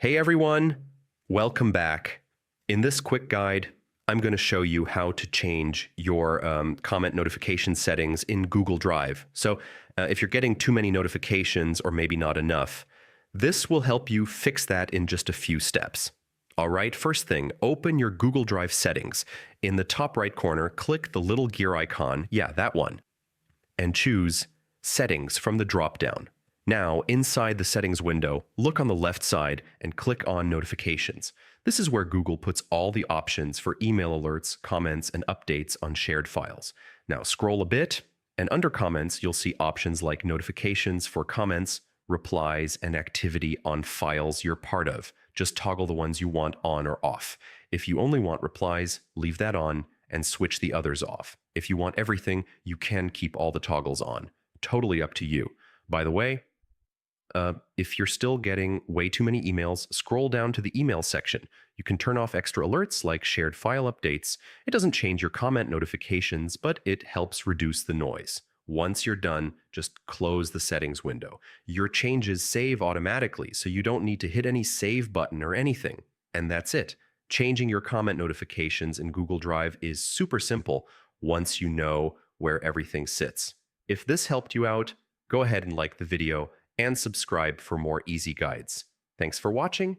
Hey everyone, welcome back. In this quick guide, I'm going to show you how to change your comment notification settings in Google Drive. So if you're getting too many notifications or maybe not enough, this will help you fix that in just a few steps. All right, first thing, open your Google Drive settings. In the top right corner, click the little gear icon, yeah, that one, and choose Settings from the drop-down. Now, inside the settings window, look on the left side and click on Notifications. This is where Google puts all the options for email alerts, comments, and updates on shared files. Now, scroll a bit, and under Comments, you'll see options like notifications for comments, replies, and activity on files you're part of. Just toggle the ones you want on or off. If you only want replies, leave that on and switch the others off. If you want everything, you can keep all the toggles on. Totally up to you. By the way, if you're still getting way too many emails, scroll down to the email section. You can turn off extra alerts like shared file updates. It doesn't change your comment notifications, but it helps reduce the noise. Once you're done, just close the settings window. Your changes save automatically, so you don't need to hit any save button or anything. And that's it. Changing your comment notifications in Google Drive is super simple once you know where everything sits. If this helped you out, go ahead and like the video and subscribe for more easy guides. Thanks for watching,